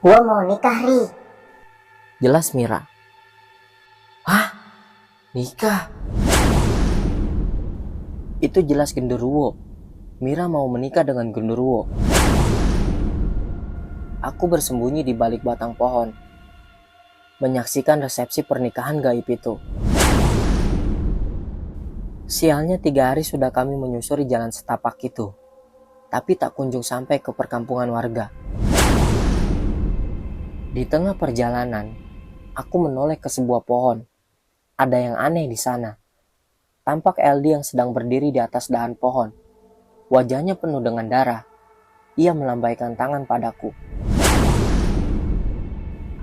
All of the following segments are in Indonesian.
Gua mau nikah, Ri. Jelas Mira. Hah? Nikah? Itu jelas genderuwo. Mira mau menikah dengan genderuwo. Aku bersembunyi di balik batang pohon, menyaksikan resepsi pernikahan gaib itu. Sialnya 3 hari sudah kami menyusuri jalan setapak itu, tapi tak kunjung sampai ke perkampungan warga. Di tengah perjalanan, aku menoleh ke sebuah pohon. Ada yang aneh di sana. Tampak LD yang sedang berdiri di atas dahan pohon. Wajahnya penuh dengan darah. Ia melambaikan tangan padaku.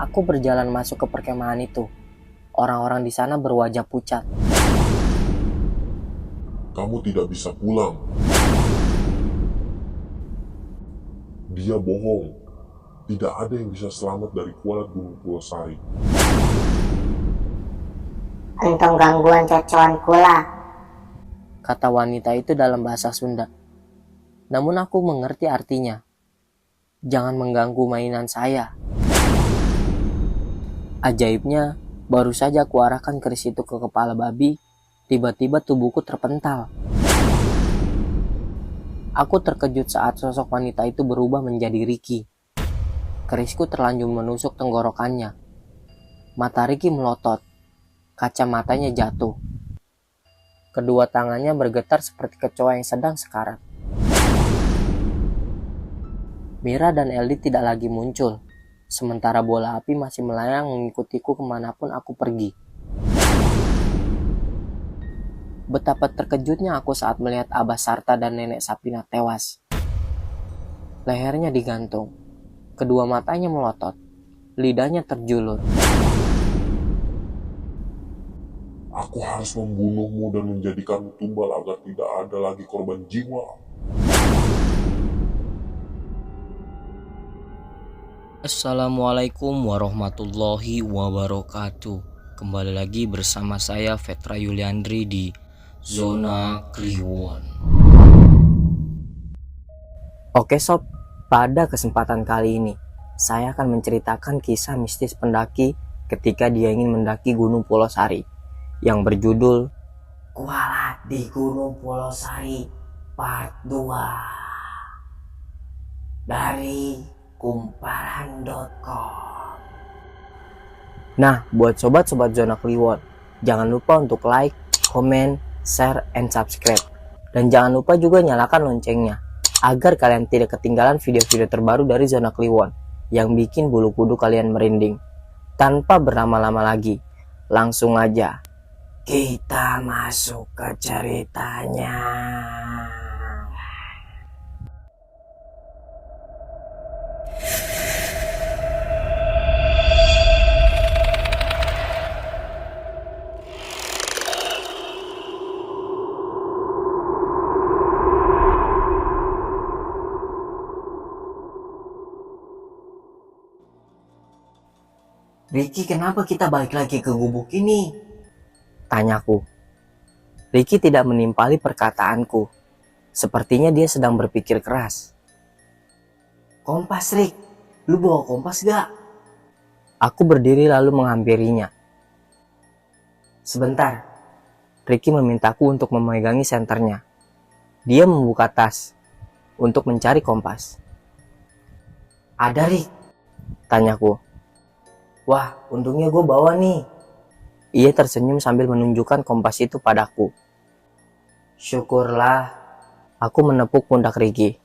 Aku berjalan masuk ke perkemahan itu. Orang-orang di sana berwajah pucat. Kamu tidak bisa pulang. Dia bohong. Tidak ada yang bisa selamat dari kualat Gunung Pulau Sari. Entong gangguan cocokan kula. Kata wanita itu dalam bahasa Sunda. Namun aku mengerti artinya. Jangan mengganggu mainan saya. Ajaibnya, baru saja aku arahkan keris itu ke kepala babi, tiba-tiba tubuhku terpental. Aku terkejut saat sosok wanita itu berubah menjadi Ricky. Kerisku terlanjur menusuk tenggorokannya. Mata Ricky melotot. Kacamatanya jatuh. Kedua tangannya bergetar seperti kecoa yang sedang sekarat. Mira dan Eldi tidak lagi muncul, sementara bola api masih melayang mengikutiku kemanapun aku pergi. Betapa terkejutnya aku saat melihat Abah Sarta dan Nenek Sapina tewas. Lehernya digantung, kedua matanya melotot, lidahnya terjulur. Aku harus membunuhmu dan menjadikanmu tumbal agar tidak ada lagi korban jiwa. Assalamualaikum warahmatullahi wabarakatuh. Kembali lagi bersama saya Vetra Yuliandri di Zona Kliwon. Oke sob, pada kesempatan kali ini, saya akan menceritakan kisah mistis pendaki ketika dia ingin mendaki Gunung Pulau Sari, yang berjudul Kualat di Gunung Pulau Sari Part 2 dari kumparan.com. Nah, buat sobat-sobat Zona Kliwon, jangan lupa untuk like, komen, share, and subscribe. Dan jangan lupa juga nyalakan loncengnya, agar kalian tidak ketinggalan video-video terbaru dari Zona Kliwon yang bikin bulu kuduk kalian merinding. Tanpa berlama-lama lagi, langsung aja kita masuk ke ceritanya. Ricky, kenapa kita balik lagi ke gubuk ini? Tanyaku. Ricky tidak menimpali perkataanku. Sepertinya dia sedang berpikir keras. Kompas, Rick. Lu bawa kompas gak? Aku berdiri lalu menghampirinya. Sebentar. Ricky memintaku untuk memegangi senternya. Dia membuka tas untuk mencari kompas. Ada, Rick? Tanyaku. Wah, untungnya gue bawa nih. Ia tersenyum sambil menunjukkan kompas itu padaku. Syukurlah. Aku menepuk pundak Ricky.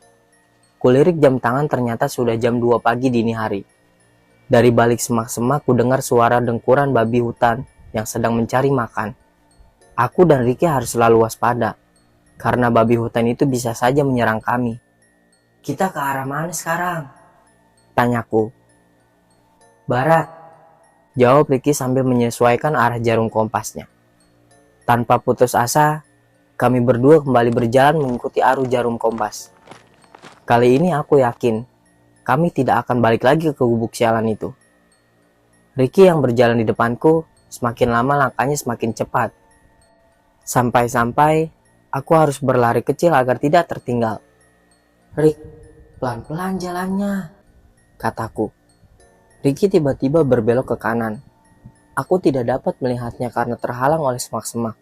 Kulirik jam tangan, ternyata sudah jam 2 pagi dini hari. Dari balik semak-semak kudengar suara dengkuran babi hutan yang sedang mencari makan. Aku dan Ricky harus selalu waspada, karena babi hutan itu bisa saja menyerang kami. Kita ke arah mana sekarang? Tanyaku. Barat. Jawab Ricky sambil menyesuaikan arah jarum kompasnya. Tanpa putus asa, kami berdua kembali berjalan mengikuti arus jarum kompas. Kali ini aku yakin, kami tidak akan balik lagi ke gubuk sialan itu. Ricky yang berjalan di depanku, semakin lama langkahnya semakin cepat. Sampai-sampai, aku harus berlari kecil agar tidak tertinggal. Rick, pelan-pelan jalannya, kataku. Ricky tiba-tiba berbelok ke kanan. Aku tidak dapat melihatnya karena terhalang oleh semak-semak.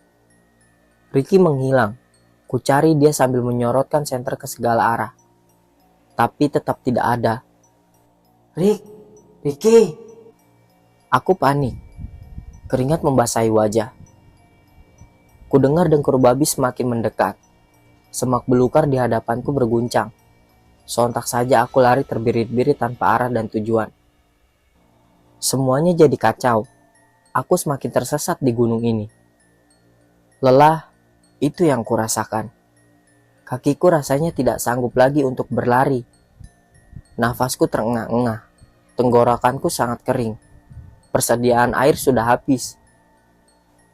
Ricky menghilang. Ku cari dia sambil menyorotkan senter ke segala arah. Tapi tetap tidak ada. Ricky. Aku panik. Keringat membasahi wajah. Ku dengar dengkur babi semakin mendekat. Semak belukar di hadapanku berguncang. Sontak saja aku lari terbirit-birit tanpa arah dan tujuan. Semuanya jadi kacau. Aku semakin tersesat di gunung ini. Lelah, itu yang kurasakan. Kakiku rasanya tidak sanggup lagi untuk berlari. Nafasku terengah-engah. Tenggorokanku sangat kering. Persediaan air sudah habis.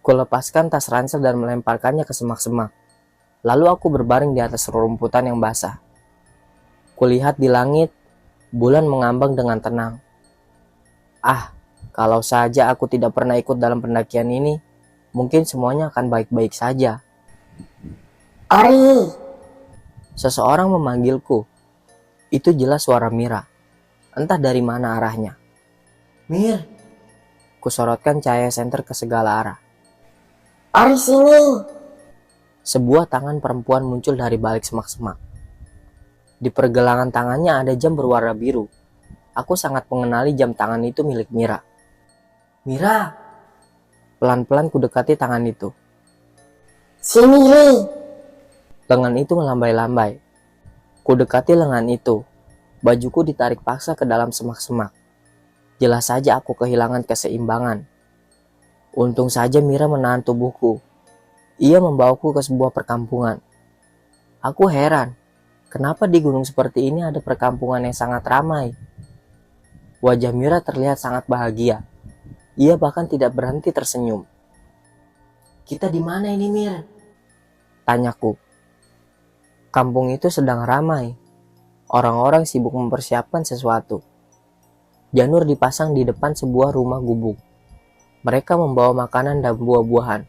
Kulepaskan tas ransel dan melemparkannya ke semak-semak. Lalu aku berbaring di atas rerumputan yang basah. Kulihat di langit, bulan mengambang dengan tenang. Kalau saja aku tidak pernah ikut dalam pendakian ini, mungkin semuanya akan baik-baik saja. Ori, Seseorang memanggilku. Itu jelas suara Mira. Entah dari mana arahnya. Mir. Kusorotkan cahaya senter ke segala arah. Ori sini. Sebuah tangan perempuan muncul dari balik semak-semak. Di pergelangan tangannya ada jam berwarna biru. Aku sangat mengenali jam tangan itu milik Mira. Mira. Pelan-pelan kudekati tangan itu. Sini, Ri. Lengan itu melambai-lambai. Kudekati lengan itu. Bajuku ditarik paksa ke dalam semak-semak. Jelas saja aku kehilangan keseimbangan. Untung saja Mira menahan tubuhku. Ia membawaku ke sebuah perkampungan. Aku heran, kenapa di gunung seperti ini ada perkampungan yang sangat ramai. Wajah Mira terlihat sangat bahagia. Ia bahkan tidak berhenti tersenyum. Kita di mana ini, Mir? Tanyaku. Kampung itu sedang ramai. Orang-orang sibuk mempersiapkan sesuatu. Janur dipasang di depan sebuah rumah gubuk. Mereka membawa makanan dan buah-buahan,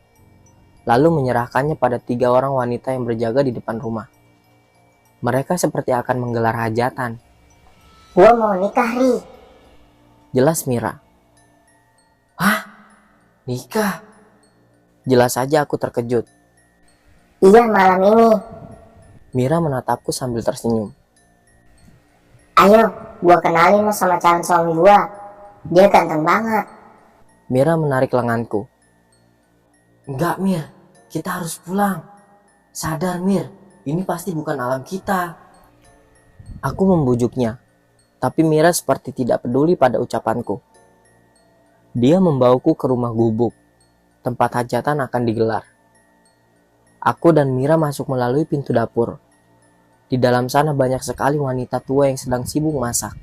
lalu menyerahkannya pada 3 orang wanita yang berjaga di depan rumah. Mereka seperti akan menggelar hajatan. Gua mau nikah, Ri. Jelas Mira. Hah? Nikah? Jelas saja aku terkejut. Iya, malam ini. Mira menatapku sambil tersenyum. Ayo, gua kenalin lo sama calon suami gua. Dia ganteng banget. Mira menarik lenganku. Enggak, Mir. Kita harus pulang. Sadar, Mir. Ini pasti bukan alam kita. Aku membujuknya. Tapi Mira seperti tidak peduli pada ucapanku. Dia membawaku ke rumah gubuk. Tempat hajatan akan digelar. Aku dan Mira masuk melalui pintu dapur. Di dalam sana banyak sekali wanita tua yang sedang sibuk masak.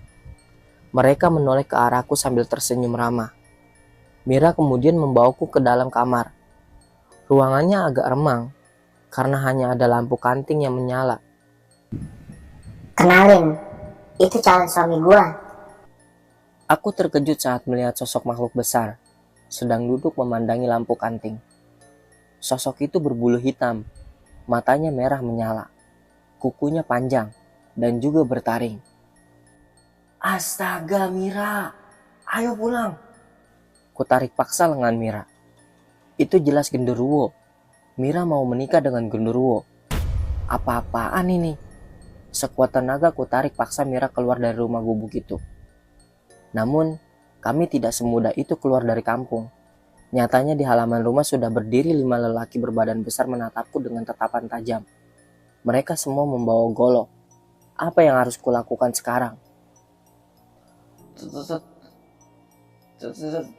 Mereka menoleh ke arahku sambil tersenyum ramah. Mira kemudian membawaku ke dalam kamar. Ruangannya agak remang, karena hanya ada lampu kanting yang menyala. Kenalin, itu calon suami gua. Aku terkejut saat melihat sosok makhluk besar, sedang duduk memandangi lampu kanting. Sosok itu berbulu hitam, matanya merah menyala, kukunya panjang, dan juga bertaring. Astaga, Mira, ayo pulang. Kutarik paksa lengan Mira. Itu jelas genderuwo. Mira mau menikah dengan genderuwo. Apa-apaan ini? Sekuat tenaga kutarik paksa Mira keluar dari rumah gubuk itu. Namun, kami tidak semudah itu keluar dari kampung. Nyatanya di halaman rumah sudah berdiri 5 lelaki berbadan besar menatapku dengan tatapan tajam. Mereka semua membawa golok. Apa yang harus kulakukan sekarang?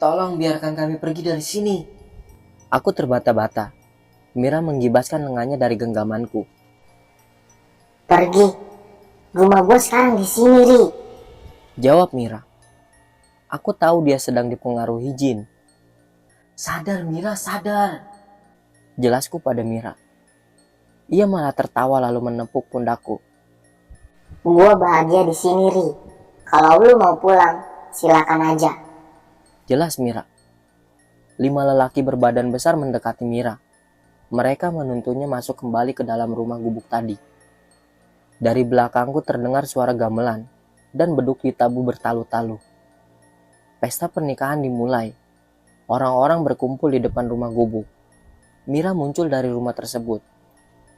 Tolong biarkan kami pergi dari sini. Aku terbata-bata. Mira menggibaskan lengannya dari genggamanku. Pergi. Rumah gua sekarang di sini, Ri. Jawab Mira. Aku tahu dia sedang dipengaruhi jin. Sadar, Mira, sadar. Jelasku pada Mira. Ia malah tertawa lalu menepuk pundakku. Gua bahagia di sini, Ri. Kalau lu mau pulang, silakan aja. Jelas Mira. 5 lelaki berbadan besar mendekati Mira. Mereka menuntunnya masuk kembali ke dalam rumah gubuk tadi. Dari belakangku terdengar suara gamelan dan beduk ditabuh bertalu-talu. Pesta pernikahan dimulai. Orang-orang berkumpul di depan rumah gubuk. Mira muncul dari rumah tersebut.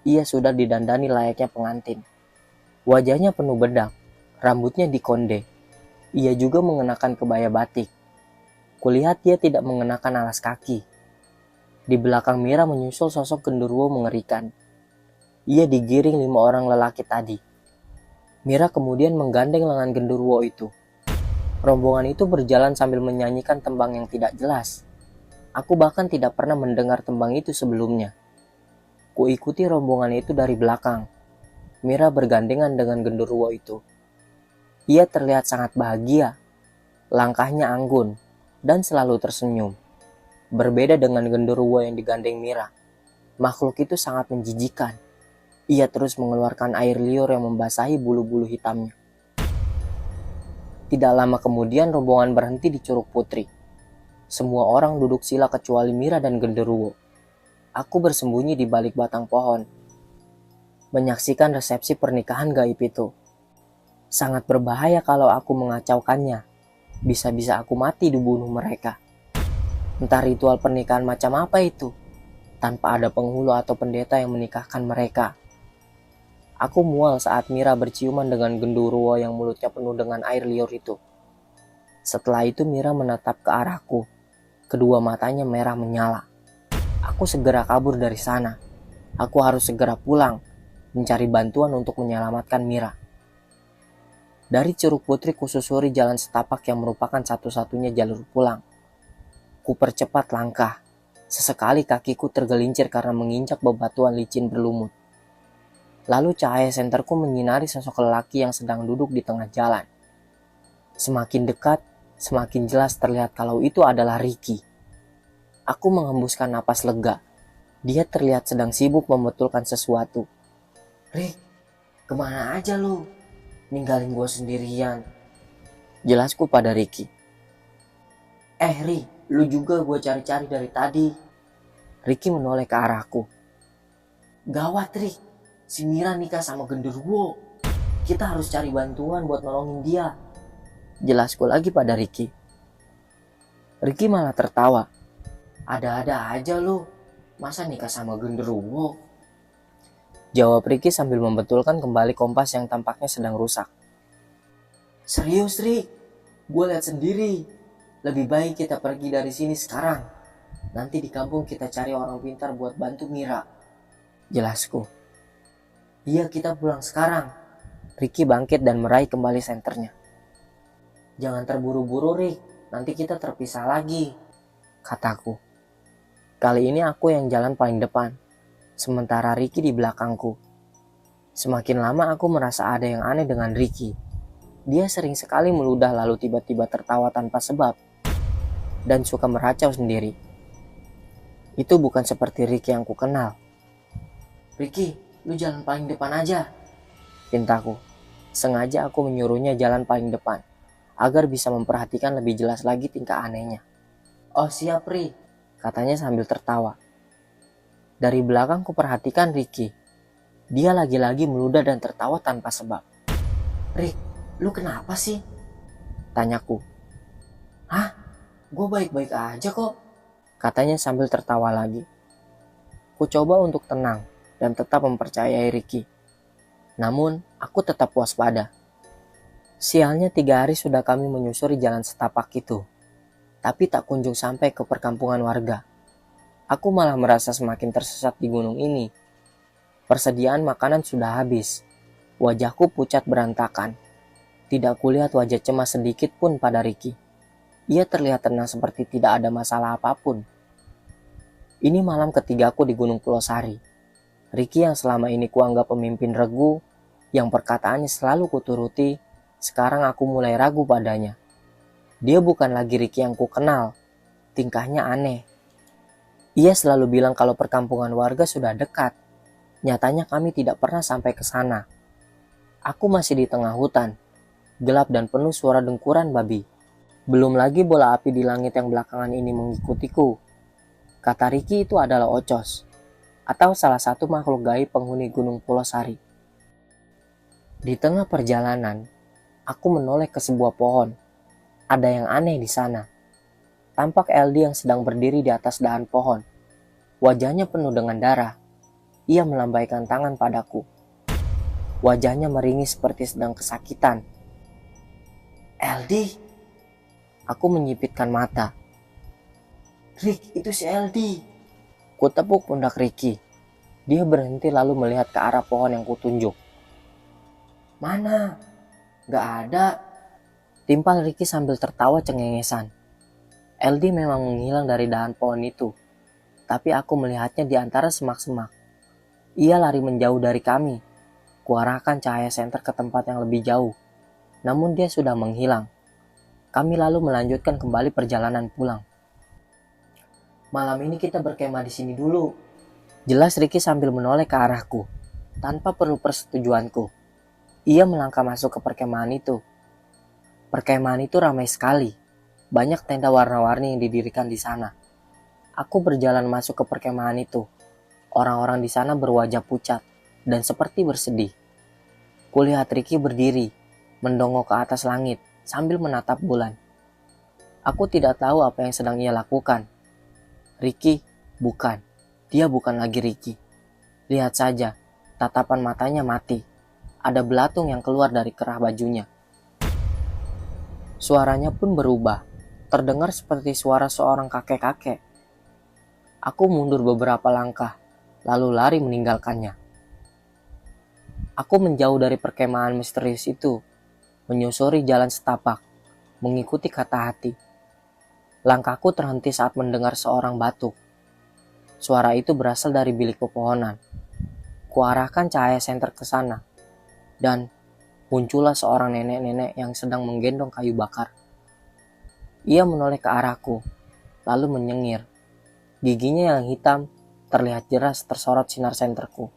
Ia sudah didandani layaknya pengantin. Wajahnya penuh bedak, rambutnya dikonde. Ia juga mengenakan kebaya batik. Kulihat dia tidak mengenakan alas kaki. Di belakang Mira menyusul sosok genderuwo mengerikan. Ia digiring 5 orang lelaki tadi. Mira kemudian menggandeng lengan genderuwo itu. Rombongan itu berjalan sambil menyanyikan tembang yang tidak jelas. Aku bahkan tidak pernah mendengar tembang itu sebelumnya. Kuikuti rombongan itu dari belakang. Mira bergandengan dengan genderuwo itu. Ia terlihat sangat bahagia. Langkahnya anggun dan selalu tersenyum. Berbeda dengan genderuwo yang digandeng Mira. Makhluk itu sangat menjijikan. Ia terus mengeluarkan air liur yang membasahi bulu-bulu hitamnya. Tidak lama kemudian rombongan berhenti di Curug Putri. Semua orang duduk sila kecuali Mira dan genderuwo. Aku bersembunyi di balik batang pohon, menyaksikan resepsi pernikahan gaib itu. Sangat berbahaya kalau aku mengacaukannya. Bisa-bisa aku mati dibunuh mereka. Entah ritual pernikahan macam apa itu, tanpa ada penghulu atau pendeta yang menikahkan mereka. Aku mual saat Mira berciuman dengan genderuwo yang mulutnya penuh dengan air liur itu. Setelah itu Mira menatap ke arahku. Kedua matanya merah menyala. Aku segera kabur dari sana. Aku harus segera pulang, mencari bantuan untuk menyelamatkan Mira. Dari Curug Putri kususuri jalan setapak yang merupakan satu-satunya jalur pulang. Ku percepat langkah. Sesekali kakiku tergelincir karena menginjak bebatuan licin berlumut. Lalu cahaya senterku menyinari sosok lelaki yang sedang duduk di tengah jalan. Semakin dekat, semakin jelas terlihat kalau itu adalah Ricky. Aku menghembuskan napas lega. Dia terlihat sedang sibuk membetulkan sesuatu. "Rick, kemana aja lu? Ninggalin gue sendirian," jelasku pada Ricky. Rick, lu juga gue cari-cari dari tadi." Ricky menoleh ke arahku. "Gawat Rick, si Mira nikah sama genderuwo. Kita harus cari bantuan buat nolongin dia," jelasku lagi pada Ricky. Ricky malah tertawa. "Ada-ada aja lu, masa nikah sama genderuwo?" jawab Ricky sambil membetulkan kembali kompas yang tampaknya sedang rusak. "Serius Rick, gue lihat sendiri. Lebih baik kita pergi dari sini sekarang. Nanti di kampung kita cari orang pintar buat bantu Mira," jelasku. "Iya, kita pulang sekarang." Ricky bangkit dan meraih kembali senternya. "Jangan terburu-buru Rick, nanti kita terpisah lagi," kataku. Kali ini aku yang jalan paling depan, sementara Ricky di belakangku. Semakin lama aku merasa ada yang aneh dengan Ricky. Dia sering sekali meludah lalu tiba-tiba tertawa tanpa sebab, dan suka meracau sendiri. Itu bukan seperti Ricky yang ku kenal. "Ricky, lu jalan paling depan aja," pintaku. Sengaja aku menyuruhnya jalan paling depan, agar bisa memperhatikan lebih jelas lagi tingkah anehnya. "Oh siap Rick," katanya sambil tertawa. Dari belakang ku perhatikan Ricky. Dia lagi-lagi meludah dan tertawa tanpa sebab. "Rick, lu kenapa sih?" tanyaku. "Hah? Gue baik-baik aja kok," katanya sambil tertawa lagi. Ku coba untuk tenang dan tetap mempercayai Ricky. Namun, aku tetap waspada. Sialnya 3 hari sudah kami menyusuri jalan setapak itu, tapi tak kunjung sampai ke perkampungan warga. Aku malah merasa semakin tersesat di gunung ini. Persediaan makanan sudah habis. Wajahku pucat berantakan. Tidak kulihat wajah cemas sedikit pun pada Ricky. Ia terlihat tenang seperti tidak ada masalah apapun. Ini malam ketigaku di Gunung Pulau Sari. Ricky yang selama ini kuanggap pemimpin regu, yang perkataannya selalu kuturuti, sekarang aku mulai ragu padanya. Dia bukan lagi Ricky yang ku kenal. Tingkahnya aneh. Ia selalu bilang kalau perkampungan warga sudah dekat. Nyatanya kami tidak pernah sampai ke sana. Aku masih di tengah hutan, gelap dan penuh suara dengkuran babi. Belum lagi bola api di langit yang belakangan ini mengikutiku. Kata Ricky itu adalah Ocos, atau salah satu makhluk gaib penghuni Gunung Pulau Sari. Di tengah perjalanan, aku menoleh ke sebuah pohon. Ada yang aneh di sana. Tampak LD yang sedang berdiri di atas dahan pohon. Wajahnya penuh dengan darah. Ia melambaikan tangan padaku. Wajahnya meringis seperti sedang kesakitan. LD? Aku menyipitkan mata. Rick, itu si LD. Kutepuk pundak Ricky. Dia berhenti lalu melihat ke arah pohon yang kutunjuk. Mana? Gak ada. Timpal Ricky sambil tertawa cengengesan. LD memang menghilang dari dahan pohon itu. Tapi aku melihatnya di antara semak-semak. Ia lari menjauh dari kami. Kuarahkan cahaya senter ke tempat yang lebih jauh. Namun dia sudah menghilang. Kami lalu melanjutkan kembali perjalanan pulang. Malam ini kita berkemah di sini dulu. Jelas Ricky sambil menoleh ke arahku. Tanpa perlu persetujuanku. Ia melangkah masuk ke perkemahan itu. Perkemahan itu ramai sekali. Banyak tenda warna-warni yang didirikan di sana. Aku berjalan masuk ke perkemahan itu. Orang-orang di sana berwajah pucat dan seperti bersedih. Kulihat Ricky berdiri, mendongok ke atas langit sambil menatap bulan. Aku tidak tahu apa yang sedang ia lakukan. Ricky, bukan. Dia bukan lagi Ricky. Lihat saja, tatapan matanya mati. Ada belatung yang keluar dari kerah bajunya. Suaranya pun berubah. Terdengar seperti suara seorang kakek-kakek. Aku mundur beberapa langkah, lalu lari meninggalkannya. Aku menjauh dari perkemahan misterius itu, menyusuri jalan setapak, mengikuti kata hati. Langkahku terhenti saat mendengar seorang batuk. Suara itu berasal dari bilik pepohonan. Kuarahkan cahaya senter ke sana, dan muncullah seorang nenek-nenek yang sedang menggendong kayu bakar. Ia menoleh ke arahku, lalu menyengir. Giginya yang hitam terlihat jelas tersorot sinar senterku.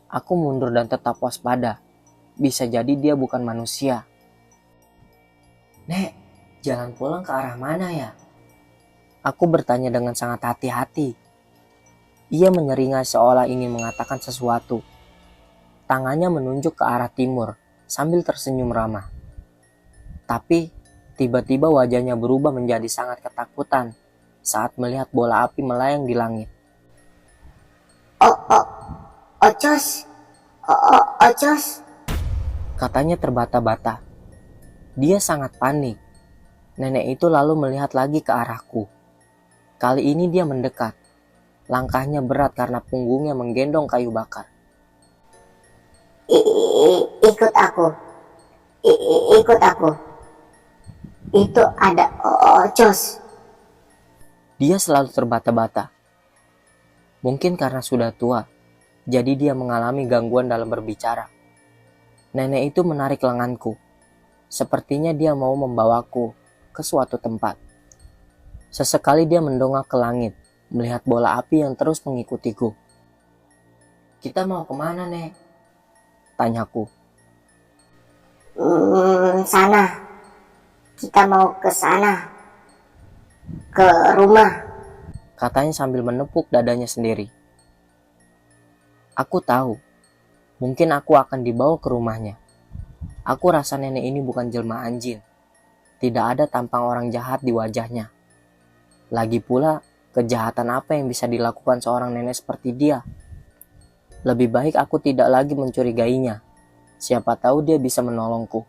Aku mundur dan tetap waspada. Bisa jadi dia bukan manusia. Nek, jalan pulang ke arah mana ya? Aku bertanya dengan sangat hati-hati. Ia menyeringai seolah ingin mengatakan sesuatu. Tangannya menunjuk ke arah timur sambil tersenyum ramah. Tapi tiba-tiba wajahnya berubah menjadi sangat ketakutan saat melihat bola api melayang di langit. Ocos, Ocos. Katanya terbata-bata. Dia sangat panik. Nenek itu lalu melihat lagi ke arahku. Kali ini dia mendekat. Langkahnya berat karena punggungnya menggendong kayu bakar. Ikut aku. Ikut aku. Itu ada Ocos. Dia selalu terbata-bata. Mungkin karena sudah tua, jadi dia mengalami gangguan dalam berbicara. Nenek itu menarik lenganku. Sepertinya dia mau membawaku ke suatu tempat. Sesekali dia mendongak ke langit, melihat bola api yang terus mengikutiku. Kita mau kemana, Nek? Tanyaku. Sana. Kita mau ke sana. Ke rumah. Katanya sambil menepuk dadanya sendiri. Aku tahu. Mungkin aku akan dibawa ke rumahnya. Aku rasa nenek ini bukan jelmaan jin. Tidak ada tampang orang jahat di wajahnya. Lagi pula, kejahatan apa yang bisa dilakukan seorang nenek seperti dia? Lebih baik aku tidak lagi mencurigainya. Siapa tahu dia bisa menolongku.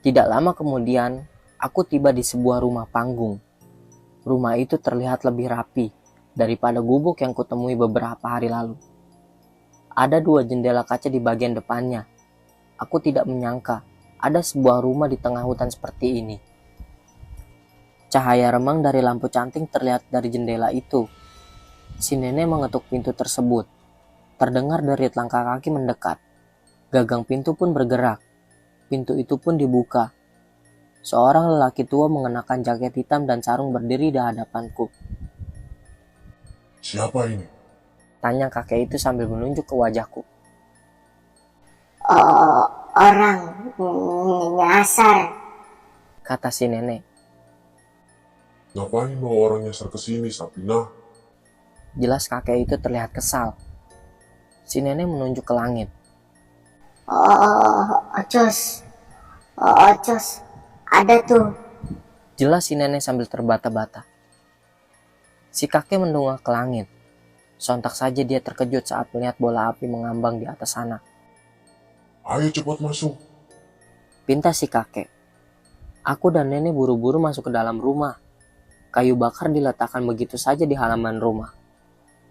Tidak lama kemudian, aku tiba di sebuah rumah panggung. Rumah itu terlihat lebih rapi daripada gubuk yang kutemui beberapa hari lalu. Ada 2 jendela kaca di bagian depannya. Aku tidak menyangka ada sebuah rumah di tengah hutan seperti ini. Cahaya remang dari lampu canting terlihat dari jendela itu. Si nenek mengetuk pintu tersebut. Terdengar derit langkah kaki mendekat. Gagang pintu pun bergerak. Pintu itu pun dibuka. Seorang lelaki tua mengenakan jaket hitam dan sarung berdiri di hadapanku. Siapa ini? Tanya kakek itu sambil menunjuk ke wajahku. Orang nyasar. Kata si nenek. Ngapain lo orang nyasar ke sini, Sapina? Jelas kakek itu terlihat kesal. Si nenek menunjuk ke langit. Ocos. Ada tuh. Jelas si nenek sambil terbata-bata. Si kakek mendongak ke langit. Sontak saja dia terkejut saat melihat bola api mengambang di atas sana. Ayo cepat masuk. Pinta si kakek. Aku dan nenek buru-buru masuk ke dalam rumah. Kayu bakar diletakkan begitu saja di halaman rumah.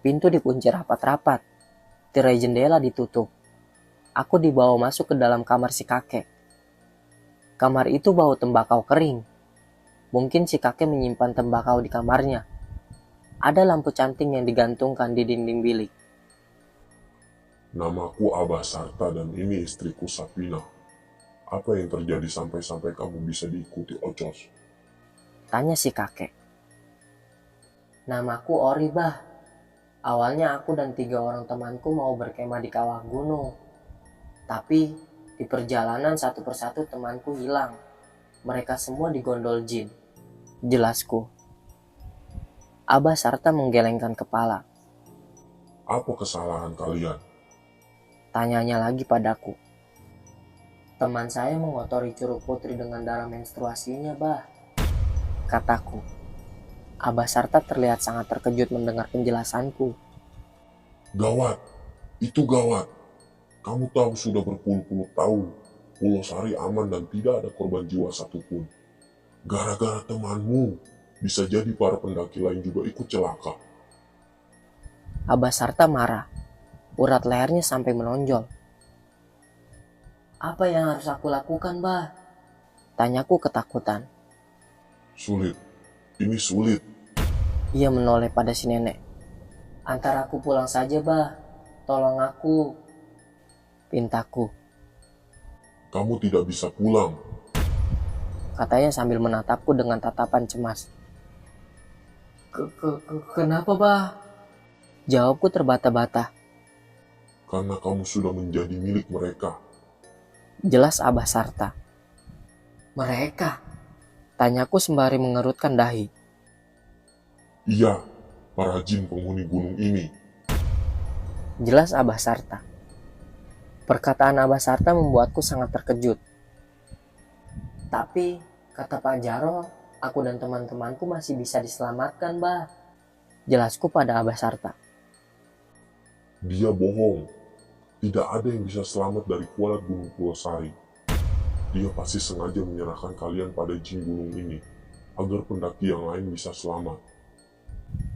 Pintu dikunci rapat-rapat. Tirai jendela ditutup. Aku dibawa masuk ke dalam kamar si kakek. Kamar itu bau tembakau kering. Mungkin si kakek menyimpan tembakau di kamarnya. Ada lampu canting yang digantungkan di dinding bilik. Namaku Abah Sarta dan ini istriku Sapina. Apa yang terjadi sampai-sampai kamu bisa diikuti Ocos? Tanya si kakek. Namaku Ori, Bah. Awalnya aku dan 3 orang temanku mau berkemah di kawah gunung. Tapi di perjalanan satu persatu temanku hilang. Mereka semua digondol jin. Jelasku. Abah Sarta menggelengkan kepala. Apa kesalahan kalian? Tanyanya lagi padaku. Teman saya mengotori curug putri dengan darah menstruasinya, Bah. Kataku. Abah Sarta terlihat sangat terkejut mendengar penjelasanku. Gawat, itu gawat. Kamu tahu sudah berpuluh-puluh tahun, Pulau Sari aman dan tidak ada korban jiwa satupun. Gara-gara temanmu, bisa jadi para pendaki lain juga ikut celaka. Abah Sarta marah. Urat lehernya sampai menonjol. Apa yang harus aku lakukan, Bah? Tanyaku ketakutan. Sulit, ini sulit. Ia menoleh pada si nenek. Antar aku pulang saja, Bah. Tolong aku. Pintaku. Kamu tidak bisa pulang. Katanya sambil menatapku dengan tatapan cemas. Kenapa, Bah? Jawabku terbata-bata. Karena kamu sudah menjadi milik mereka. Jelas Abah Sarta. Mereka? Tanyaku sembari mengerutkan dahi. Iya, para jin penghuni gunung ini. Jelas Abah Sarta. Perkataan Abah Sarta membuatku sangat terkejut. Tapi, kata Pak Jaro, aku dan teman-temanku masih bisa diselamatkan, Bah. Jelasku pada Abah Sarta. Dia bohong. Tidak ada yang bisa selamat dari kualat Gunung Pulau Sari. Dia pasti sengaja menyerahkan kalian pada jin gunung ini, agar pendaki yang lain bisa selamat.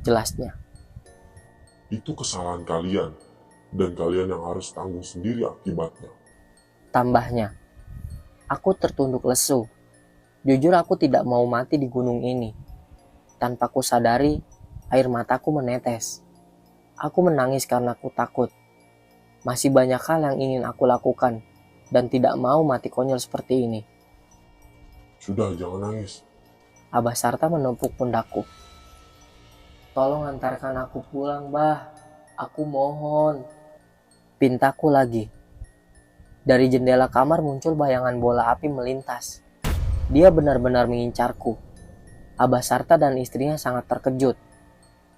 Jelasnya. Itu kesalahan kalian, dan kalian yang harus tanggung sendiri akibatnya. Tambahnya. Aku tertunduk lesu. Jujur aku tidak mau mati di gunung ini. Tanpa ku sadari, air mataku menetes. Aku menangis karena aku takut. Masih banyak hal yang ingin aku lakukan, dan tidak mau mati konyol seperti ini. Sudah, jangan nangis. Abah Sarta menepuk pundakku. Tolong antarkan aku pulang, Bah. Aku mohon. Pintaku lagi. Dari jendela kamar muncul bayangan bola api melintas. Dia benar-benar mengincarku. Abah Sarta dan istrinya sangat terkejut.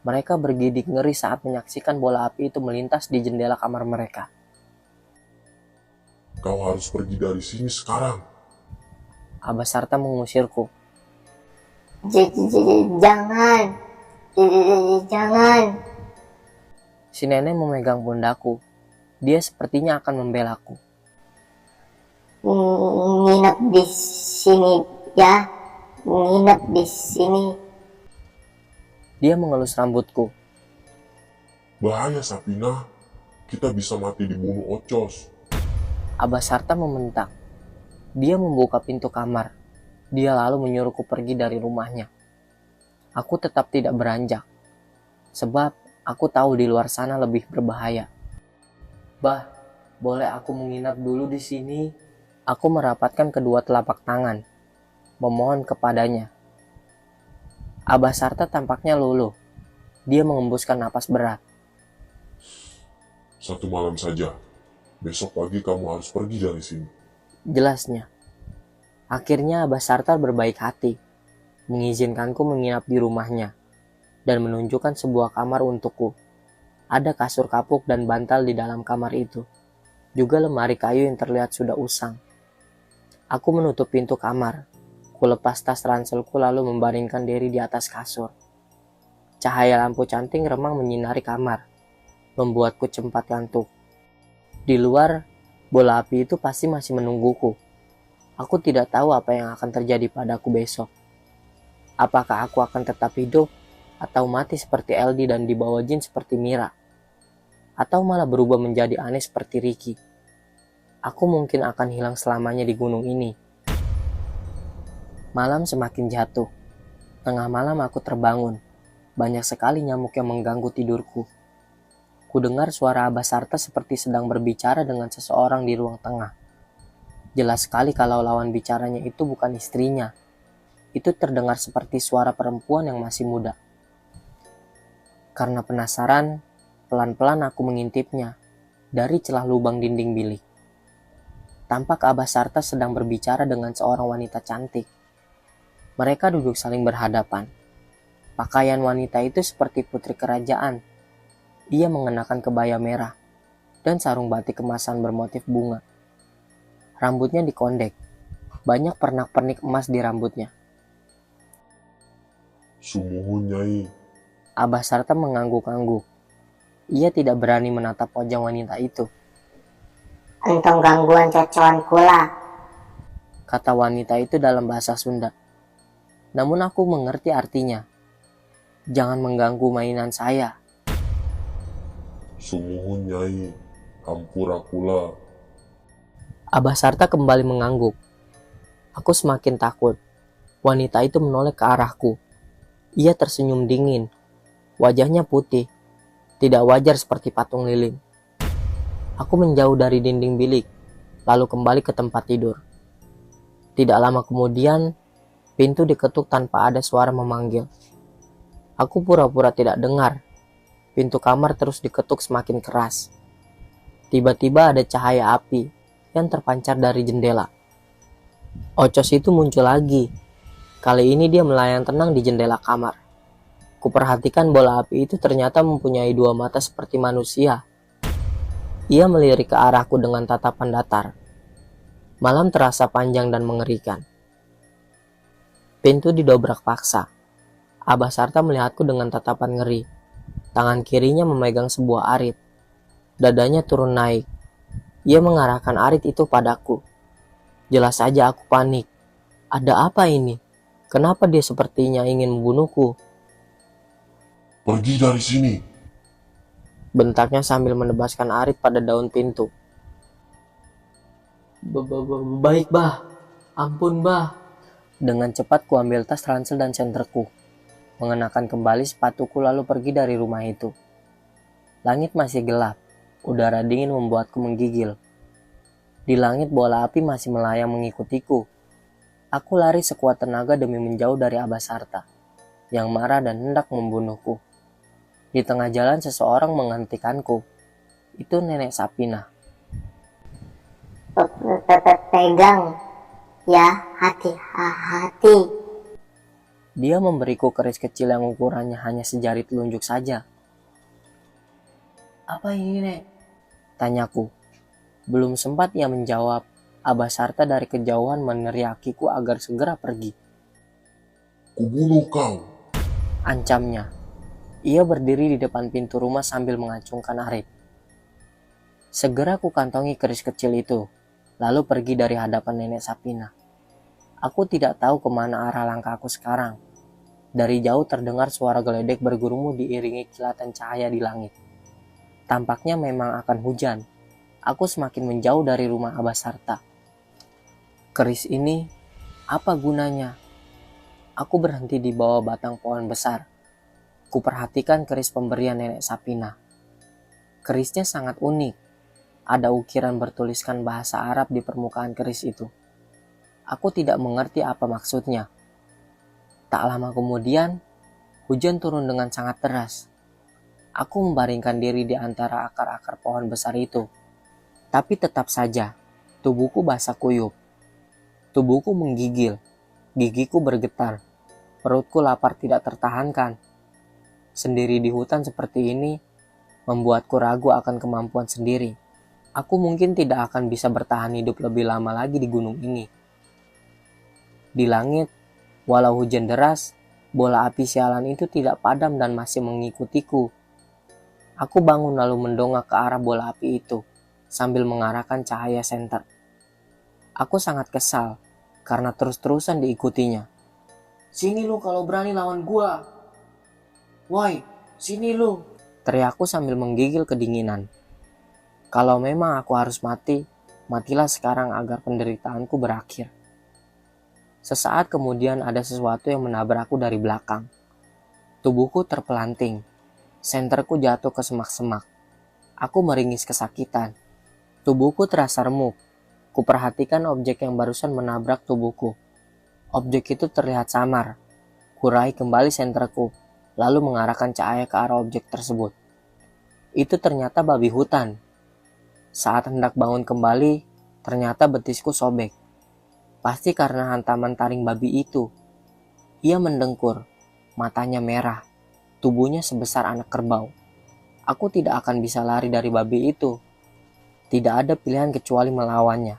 Mereka bergidik ngeri saat menyaksikan bola api itu melintas di jendela kamar mereka. Kau harus pergi dari sini sekarang. Abah Sarta mengusirku. Jangan. Jangan. Si nenek memegang pundakku. Dia sepertinya akan membelaku. Nginep di sini ya. Nginep di sini. Dia mengelus rambutku. Bahaya, Sapina. Kita bisa mati dibunuh Ocos. Abah Sarta membentak. Dia membuka pintu kamar. Dia lalu menyuruhku pergi dari rumahnya. Aku tetap tidak beranjak. Sebab aku tahu di luar sana lebih berbahaya. Bah, boleh aku menginap dulu di sini? Aku merapatkan kedua telapak tangan. Memohon kepadanya. Abah Sarta tampaknya luluh. Dia mengembuskan napas berat. 1 malam saja. Besok pagi kamu harus pergi dari sini. Jelasnya. Akhirnya Abah Sarta berbaik hati. Mengizinkanku menginap di rumahnya. Dan menunjukkan sebuah kamar untukku. Ada kasur kapuk dan bantal di dalam kamar itu. Juga lemari kayu yang terlihat sudah usang. Aku menutup pintu kamar. Ku lepas tas ranselku lalu membaringkan diri di atas kasur. Cahaya lampu canting remang menyinari kamar, membuatku cepat ngantuk. Di luar, bola api itu pasti masih menungguku. Aku tidak tahu apa yang akan terjadi padaku besok. Apakah aku akan tetap hidup, atau mati seperti LD dan dibawa jin seperti Mira? Atau malah berubah menjadi aneh seperti Ricky? Aku mungkin akan hilang selamanya di gunung ini. Malam semakin jatuh. Tengah malam aku terbangun. Banyak sekali nyamuk yang mengganggu tidurku. Ku dengar suara Abah Sarta seperti sedang berbicara dengan seseorang di ruang tengah. Jelas sekali kalau lawan bicaranya itu bukan istrinya. Itu terdengar seperti suara perempuan yang masih muda. Karena penasaran, pelan-pelan aku mengintipnya dari celah lubang dinding bilik. Tampak Abah Sarta sedang berbicara dengan seorang wanita cantik. Mereka duduk saling berhadapan. Pakaian wanita itu seperti putri kerajaan. Ia mengenakan kebaya merah dan sarung batik kemasan bermotif bunga. Rambutnya dikondek. Banyak pernak-pernik emas di rambutnya. Sumuhun Nyai. Abah Sarta mengangguk-angguk. Ia tidak berani menatap wajah wanita itu. Entong gangguan cocokan kula. Kata wanita itu dalam bahasa Sunda. Namun aku mengerti artinya. Jangan mengganggu mainan saya. Sumuhun Nyai. Hampura kula. Abah Sarta kembali mengangguk. Aku semakin takut. Wanita itu menoleh ke arahku. Ia tersenyum dingin. Wajahnya putih. Tidak wajar seperti patung lilin. Aku menjauh dari dinding bilik, lalu kembali ke tempat tidur. Tidak lama kemudian, pintu diketuk tanpa ada suara memanggil. Aku pura-pura tidak dengar. Pintu kamar terus diketuk semakin keras. Tiba-tiba ada cahaya api yang terpancar dari jendela. Ocos itu muncul lagi. Kali ini dia melayang tenang di jendela kamar. Kuperhatikan bola api itu ternyata mempunyai dua mata seperti manusia. Ia melirik ke arahku dengan tatapan datar. Malam terasa panjang dan mengerikan. Pintu didobrak paksa. Abah Sarta melihatku dengan tatapan ngeri. Tangan kirinya memegang sebuah arit. Dadanya turun naik. Ia mengarahkan arit itu padaku. Jelas saja aku panik. Ada apa ini? Kenapa dia sepertinya ingin membunuhku? Pergi dari sini. Bentaknya sambil menebaskan arit pada daun pintu. Baik bah, ampun bah. Dengan cepat kuambil tas ransel dan senterku. Mengenakan kembali sepatuku lalu pergi dari rumah itu. Langit masih gelap. Udara dingin membuatku menggigil. Di langit bola api masih melayang mengikutiku. Aku lari sekuat tenaga demi menjauh dari Abah Sarta yang marah dan hendak membunuhku. Di tengah jalan seseorang menghentikanku. Itu Nenek Sapina. Pegang ya, hati-hati. Dia memberiku keris kecil yang ukurannya hanya sejari telunjuk saja. Apa ini, Nek? Tanyaku. Belum sempat ia menjawab, Abah Sarta dari kejauhan meneriakiku agar segera pergi. Kubunuh kau. Ancamnya. Ia berdiri di depan pintu rumah sambil mengacungkan arit. Segera ku kantongi keris kecil itu, lalu pergi dari hadapan Nenek Sapina. Aku tidak tahu kemana arah langkahku sekarang. Dari jauh terdengar suara geledek bergurung diiringi kilatan cahaya di langit. Tampaknya memang akan hujan. Aku semakin menjauh dari rumah Abah Sarta. Keris ini, apa gunanya? Aku berhenti di bawah batang pohon besar. Kuperhatikan keris pemberian Nenek Sapina. Kerisnya sangat unik. Ada ukiran bertuliskan bahasa Arab di permukaan keris itu. Aku tidak mengerti apa maksudnya. Tak lama kemudian, hujan turun dengan sangat deras. Aku membaringkan diri di antara akar-akar pohon besar itu. Tapi tetap saja, tubuhku basah kuyup. Tubuhku menggigil, gigiku bergetar, perutku lapar tidak tertahankan. Sendiri di hutan seperti ini, membuatku ragu akan kemampuan sendiri. Aku mungkin tidak akan bisa bertahan hidup lebih lama lagi di gunung ini. Di langit, walau hujan deras, bola api sialan itu tidak padam dan masih mengikutiku. Aku bangun lalu mendongak ke arah bola api itu sambil mengarahkan cahaya senter. Aku sangat kesal karena terus-terusan diikutinya. "Sini lu kalau berani lawan gua. Woi, sini lu!" teriakku sambil menggigil kedinginan. Kalau memang aku harus mati, matilah sekarang agar penderitaanku berakhir. Sesaat kemudian ada sesuatu yang menabrakku dari belakang. Tubuhku terpelanting. Senterku jatuh ke semak-semak. Aku meringis kesakitan. Tubuhku terasa remuk. Kuperhatikan objek yang barusan menabrak tubuhku. Objek itu terlihat samar. Kurai kembali senterku, lalu mengarahkan cahaya ke arah objek tersebut. Itu ternyata babi hutan. Saat hendak bangun kembali, ternyata betisku sobek. Pasti karena hantaman taring babi itu. Ia mendengkur, matanya merah, tubuhnya sebesar anak kerbau. Aku tidak akan bisa lari dari babi itu. Tidak ada pilihan kecuali melawannya.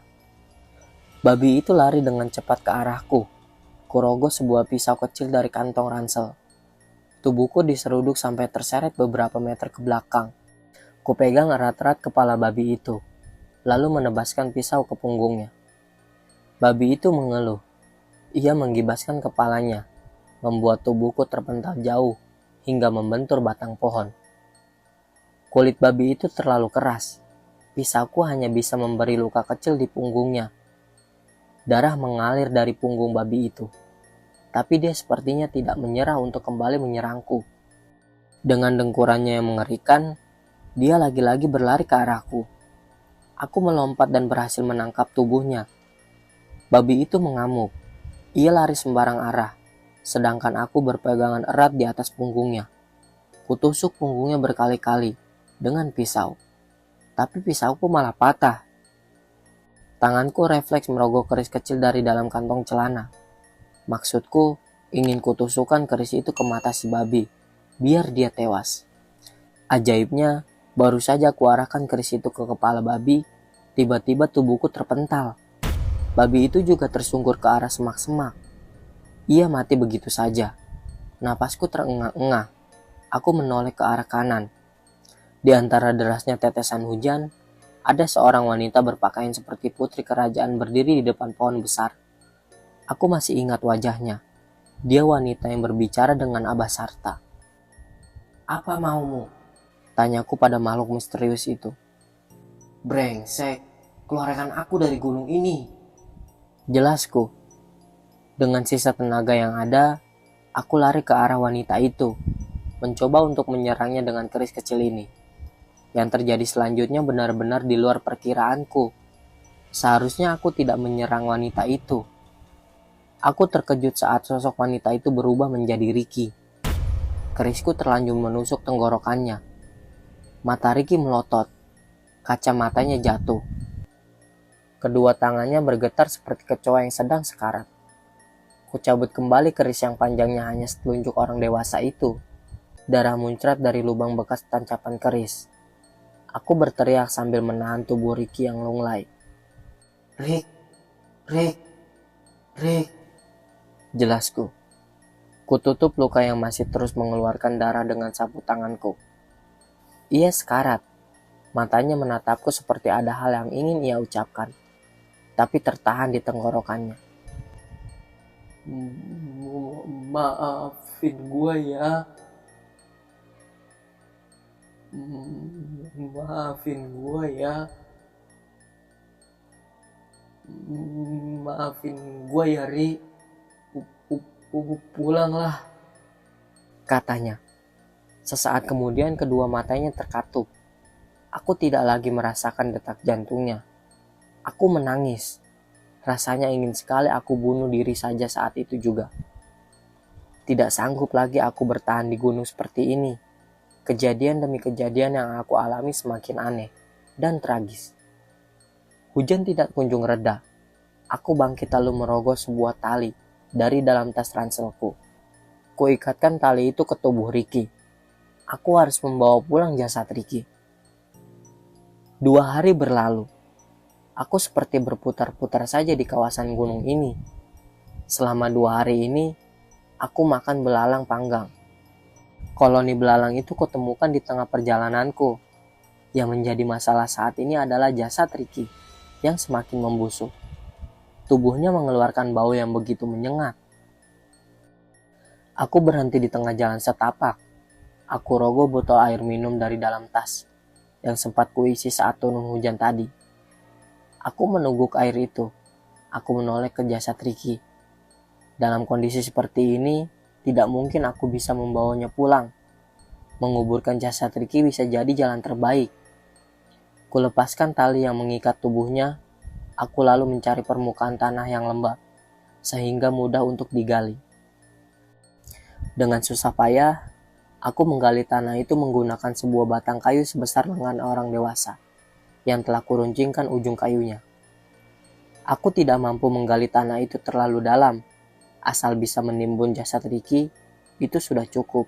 Babi itu lari dengan cepat ke arahku. Kurogoh sebuah pisau kecil dari kantong ransel. Tubuhku diseruduk sampai terseret beberapa meter ke belakang. Kupegang erat-erat kepala babi itu, lalu menebaskan pisau ke punggungnya. Babi itu mengeluh. Ia menggibaskan kepalanya, membuat tubuhku terpental jauh hingga membentur batang pohon. Kulit babi itu terlalu keras. Pisauku hanya bisa memberi luka kecil di punggungnya. Darah mengalir dari punggung babi itu. Tapi dia sepertinya tidak menyerah untuk kembali menyerangku. Dengan dengkurannya yang mengerikan, dia lagi-lagi berlari ke arahku. Aku melompat dan berhasil menangkap tubuhnya. Babi itu mengamuk. Ia lari sembarang arah, sedangkan aku berpegangan erat di atas punggungnya. Kutusuk punggungnya berkali-kali dengan pisau. Tapi pisauku malah patah. Tanganku refleks merogoh keris kecil dari dalam kantong celana. Maksudku, ingin kutusukkan keris itu ke mata si babi, biar dia tewas. Ajaibnya, baru saja kuarahkan keris itu ke kepala babi, tiba-tiba tubuhku terpental. Babi itu juga tersungkur ke arah semak-semak. Ia mati begitu saja. Napasku terengah-engah. Aku menoleh ke arah kanan. Di antara derasnya tetesan hujan, ada seorang wanita berpakaian seperti putri kerajaan berdiri di depan pohon besar. Aku masih ingat wajahnya. Dia wanita yang berbicara dengan Abah Sarta. "Apa maumu?" tanyaku pada makhluk misterius itu. "Brengsek, keluarkan aku dari gunung ini," jelasku. Dengan sisa tenaga yang ada, aku lari ke arah wanita itu, mencoba untuk menyerangnya dengan keris kecil ini. Yang terjadi selanjutnya benar-benar di luar perkiraanku. Seharusnya aku tidak menyerang wanita itu. Aku terkejut saat sosok wanita itu berubah menjadi Ricky. Kerisku terlanjur menusuk tenggorokannya. Mata Ricky melotot. Kacamatanya jatuh. Kedua tangannya bergetar seperti kecoa yang sedang sekarat. Kucabut kembali keris yang panjangnya hanya setelunjuk orang dewasa itu. Darah muncrat dari lubang bekas tancapan keris. Aku berteriak sambil menahan tubuh Ricky yang lunglai. "Rick, Rick, Rick," jelasku. Kututup luka yang masih terus mengeluarkan darah dengan sapu tanganku. Ia sekarat. Matanya menatapku seperti ada hal yang ingin ia ucapkan, tapi tertahan di tenggorokannya. "Maafin gua ya. Maafin gua ya. Maafin gua ya, Ri. Pulanglah," katanya. Sesaat kemudian kedua matanya terkatup. Aku tidak lagi merasakan detak jantungnya. Aku menangis. Rasanya ingin sekali aku bunuh diri saja saat itu juga. Tidak sanggup lagi aku bertahan di gunung seperti ini. Kejadian demi kejadian yang aku alami semakin aneh dan tragis. Hujan tidak kunjung reda. Aku bangkit lalu merogoh sebuah tali dari dalam tas ranselku. Kuikatkan tali itu ke tubuh Ricky. Aku harus membawa pulang jasad Ricky. 2 hari berlalu. Aku seperti berputar-putar saja di kawasan gunung ini. Selama 2 hari ini, aku makan belalang panggang. Koloni belalang itu kutemukan di tengah perjalananku. Yang menjadi masalah saat ini adalah jasad Ricky yang semakin membusuk. Tubuhnya mengeluarkan bau yang begitu menyengat. Aku berhenti di tengah jalan setapak. Aku rogoh botol air minum dari dalam tas yang sempat kuisi saat turun hujan tadi. Aku menungguk air itu. Aku menoleh ke jasad Ricky. Dalam kondisi seperti ini, tidak mungkin aku bisa membawanya pulang. Menguburkan jasad Ricky bisa jadi jalan terbaik. Kulepaskan tali yang mengikat tubuhnya. Aku lalu mencari permukaan tanah yang lembab, sehingga mudah untuk digali. Dengan susah payah, aku menggali tanah itu menggunakan sebuah batang kayu sebesar lengan orang dewasa yang telah kuruncingkan ujung kayunya. Aku tidak mampu menggali tanah itu terlalu dalam, asal bisa menimbun jasad Ricky, itu sudah cukup.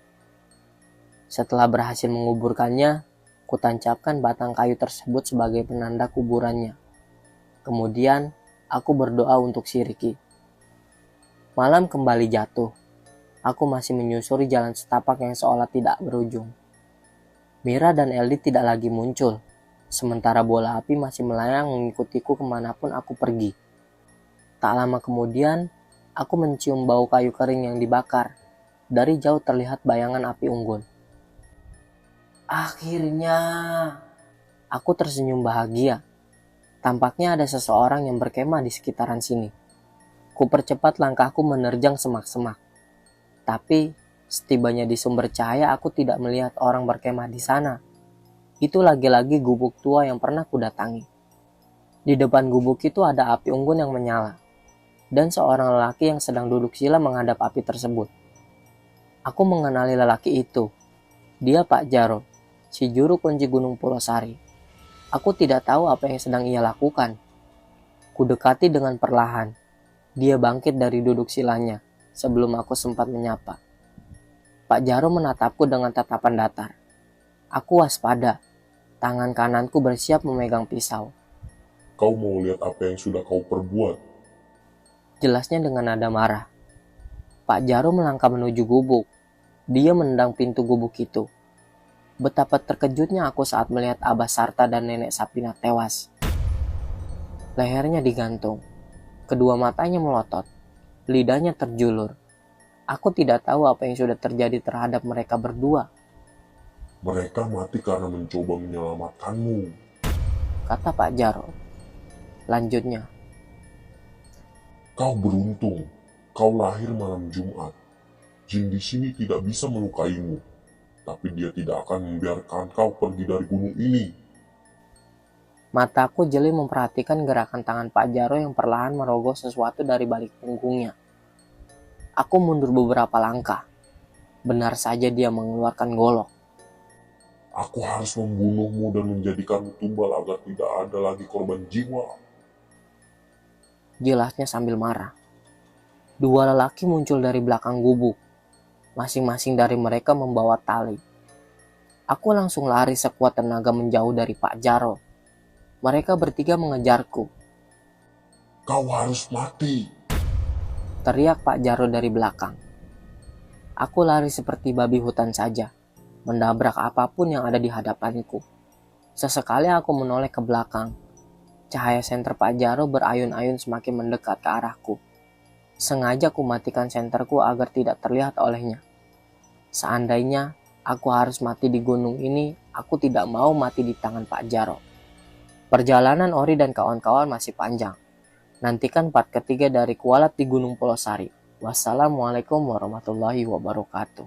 Setelah berhasil menguburkannya, kutancapkan batang kayu tersebut sebagai penanda kuburannya. Kemudian, aku berdoa untuk si Ricky. Malam kembali jatuh. Aku masih menyusuri jalan setapak yang seolah tidak berujung. Mira dan Eldi tidak lagi muncul. Sementara bola api masih melayang mengikutiku kemanapun aku pergi. Tak lama kemudian, aku mencium bau kayu kering yang dibakar. Dari jauh terlihat bayangan api unggun. Akhirnya, aku tersenyum bahagia. Tampaknya ada seseorang yang berkemah di sekitaran sini. Kupercepat langkahku menerjang semak-semak. Tapi, setibanya di sumber cahaya aku tidak melihat orang berkemah di sana. Itu lagi-lagi gubuk tua yang pernah kudatangi. Di depan gubuk itu ada api unggun yang menyala, dan seorang lelaki yang sedang duduk sila menghadap api tersebut. Aku mengenali lelaki itu. Dia Pak Jaro, si juru kunci Gunung Pulosari. Aku tidak tahu apa yang sedang ia lakukan. Kudekati dengan perlahan. Dia bangkit dari duduk silanya sebelum aku sempat menyapa. Pak Jaro menatapku dengan tatapan datar. Aku waspada. Tangan kananku bersiap memegang pisau. Kau mau lihat apa yang sudah kau perbuat? Jelasnya dengan nada marah. Pak Jaro melangkah menuju gubuk. Dia menendang pintu gubuk itu. Betapa terkejutnya aku saat melihat Abah Sarta dan Nenek Sapina tewas. Lehernya digantung. Kedua matanya melotot. Lidahnya terjulur. Aku tidak tahu apa yang sudah terjadi terhadap mereka berdua. Mereka mati karena mencoba menyelamatkanmu. Kata Pak Jaro. Lanjutnya. Kau beruntung. Kau lahir malam Jumat. Jin di sini tidak bisa melukaimu. Tapi dia tidak akan membiarkan kau pergi dari gunung ini. Mataku jeli memperhatikan gerakan tangan Pak Jaro yang perlahan merogoh sesuatu dari balik punggungnya. Aku mundur beberapa langkah. Benar saja dia mengeluarkan golok. Aku harus membunuhmu dan menjadikanmu tumbal agar tidak ada lagi korban jiwa. Jelasnya sambil marah. Dua lelaki muncul dari belakang gubuk. Masing-masing dari mereka membawa tali. Aku langsung lari sekuat tenaga menjauh dari Pak Jaro. Mereka bertiga mengejarku. Kau harus mati. Teriak Pak Jaro dari belakang. Aku lari seperti babi hutan saja, menabrak apapun yang ada di hadapanku. Sesekali aku menoleh ke belakang. Cahaya senter Pak Jaro berayun-ayun semakin mendekat ke arahku. Sengaja ku matikan senterku agar tidak terlihat olehnya. Seandainya aku harus mati di gunung ini, aku tidak mau mati di tangan Pak Jaro. Perjalanan Ori dan kawan-kawan masih panjang. Nantikan part ketiga dari Kualat di Gunung Pulosari. Wassalamualaikum warahmatullahi wabarakatuh.